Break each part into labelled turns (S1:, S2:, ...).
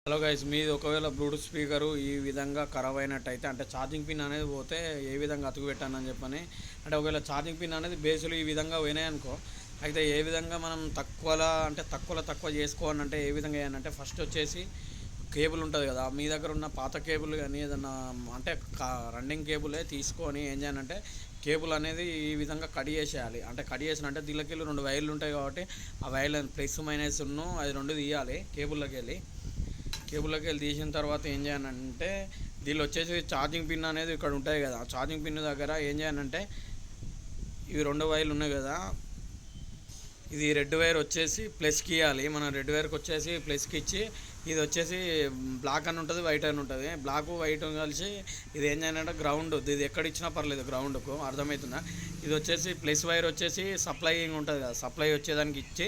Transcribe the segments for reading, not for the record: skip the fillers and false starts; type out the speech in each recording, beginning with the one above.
S1: Hello guys, మీది ఒకవేళ Bluetooth speaker ఈ విధంగా ఖరాబ్ అయినట్టయితే, అంటే ఛార్జింగ్ పిన్ అనేది పోతే ఏ విధంగా అతుకు పెట్టానని చెప్పని, అంటే ఒకవేళ ఛార్జింగ్ పిన్ అనేది బేసులు ఈ విధంగా పోయినాయనుకో, అయితే ఏ విధంగా మనం తక్కువ చేసుకోవాలంటే ఏ విధంగా చేయాలంటే, ఫస్ట్ వచ్చేసి కేబుల్ ఉంటుంది కదా, మీ దగ్గర ఉన్న పాత కేబుల్ కానీ ఏదన్నా అంటే రన్నింగ్ కేబులే తీసుకొని ఏం చేయాలంటే, కేబుల్ అనేది ఈ విధంగా కట్ చేసేయాలి. అంటే కట్ చేసిన అంటే దీనికి వెళ్ళి రెండు వైర్లు ఉంటాయి కాబట్టి ఆ వైర్లు ప్లస్ మైనస్ అది రెండు తీయాలి. కేబుల్లోకి వెళ్ళి తీసిన తర్వాత ఏం చేయాలంటే, దీనిలో వచ్చేసి ఛార్జింగ్ పిన్ అనేది ఇక్కడ ఉంటాయి కదా, ఛార్జింగ్ పిన్ దగ్గర ఏం చేయాలంటే ఇవి రెండు వైర్లు ఉన్నాయి కదా, ఇది రెడ్ వైర్ వచ్చేసి ప్లస్కి ఇవ్వాలి. మనం రెడ్ వైర్కి వచ్చేసి ప్లస్కి ఇచ్చి, ఇది వచ్చేసి బ్లాక్ అని ఉంటుంది, వైట్ అని ఉంటుంది. బ్లాక్ వైట్ కలిసి ఇది ఏం చేయాలంటే గ్రౌండ్, ఇది ఎక్కడ ఇచ్చినా పర్లేదు గ్రౌండ్కు, అర్థమవుతుందా. ఇది వచ్చేసి ప్లస్ వైర్ వచ్చేసి సప్లైయింగ్ ఉంటుంది కదా, సప్లై వచ్చేదానికి ఇచ్చి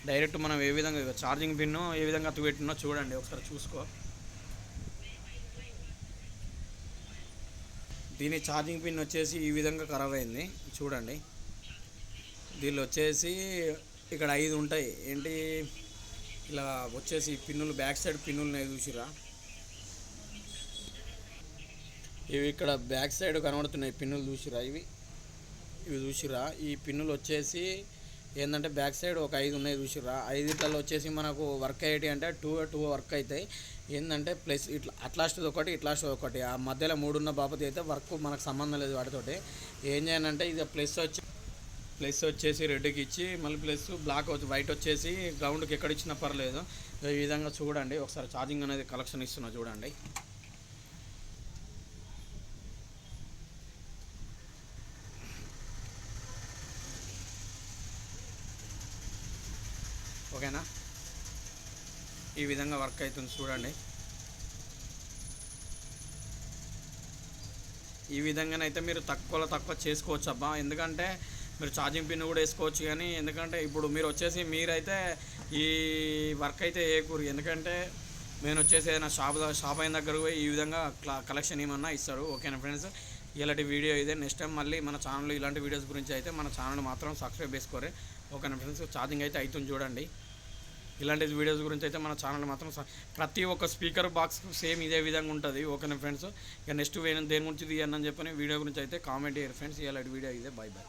S1: డైరెక్ట్ మనం ఏ విధంగా ఛార్జింగ్ పిన్ను ఏ విధంగా అతు పెట్టినో చూడండి, ఒకసారి చూసుకో. దీని ఛార్జింగ్ పిన్ వచ్చేసి ఈ విధంగా ఖరాబ్ అయింది చూడండి. దీనిలో వచ్చేసి ఇక్కడ 5 ఉంటాయి. ఏంటి ఇలా వచ్చేసి పిన్నులు, బ్యాక్ సైడ్ పిన్నులు చూసిరా, ఇవి ఇక్కడ బ్యాక్ సైడ్ కనబడుతున్నాయి పిన్నులు చూసిరా, ఇవి చూసిరా. ఈ పిన్నులు వచ్చేసి ఏంటంటే బ్యాక్ సైడ్ ఒక 5 ఉన్నాయి చూసిరా. 5 వచ్చేసి మనకు వర్క్ అయ్యేటి అంటే టూ వర్క్ అవుతాయి. ఏంటంటే ప్లస్ ఇట్లా అట్లాస్ట్ది ఒకటి, ఇట్లాస్ట్ది ఒకటి, ఆ మధ్యలో 3 ఉన్న బాపతి అయితే వర్క్ మనకు సంబంధం లేదు వాటితోటి. ఏం చేయాలంటే ఇది ప్లస్ వచ్చేసి రెడ్కి ఇచ్చి, మళ్ళీ ప్లస్ బ్లాక్ వైట్ వచ్చేసి గ్రౌండ్కి ఎక్కడ ఇచ్చినా పర్లేదు. ఈ విధంగా చూడండి, ఒకసారి ఛార్జింగ్ అనేది కలెక్షన్ ఇస్తున్నా చూడండి. ఓకేనా, ఈ విధంగా వర్క్ అవుతుంది చూడండి. ఈ విధంగానైతే మీరు తక్కువ చేసుకోవచ్చు అబ్బా. ఎందుకంటే మీరు ఛార్జింగ్ పిన్ కూడా వేసుకోవచ్చు, కానీ ఎందుకంటే ఇప్పుడు మీరైతే ఈ వర్క్ అయితే వేయకూరు. ఎందుకంటే నేను వచ్చేసి ఏదైనా షాప్ అయిన దగ్గరకు పోయి ఈ విధంగా కలెక్షన్ ఏమన్నా ఇస్తాడు. ఓకేనా ఫ్రెండ్స్, ఇలాంటి వీడియో ఇదే. నెక్స్ట్ టైం మళ్ళీ మన ఛానల్లో ఇలాంటి వీడియోస్ గురించి అయితే మన ఛానల్ మాత్రం సబ్స్క్రైబ్ చేసుకోరే. ఓకేనా ఫ్రెండ్స్, ఛార్జింగ్ అయితే అవుతుంది చూడండి. ఇలాంటి వీడియోస్ గురించి అయితే మన ఛానల్ మాత్రం ప్రతి ఒక్క స్పీకర్ బాక్స్ సేమ్ ఇదే విధంగా ఉంటుంది. ఓకేనా ఫ్రెండ్స్, ఇక నెక్స్ట్ దేని గురించి తీయని చెప్పని వీడియో గురించి అయితే కామెంట్ చేయరు ఫ్రెండ్స్. ఇలాంటి వీడియో ఇదే. Bye bye.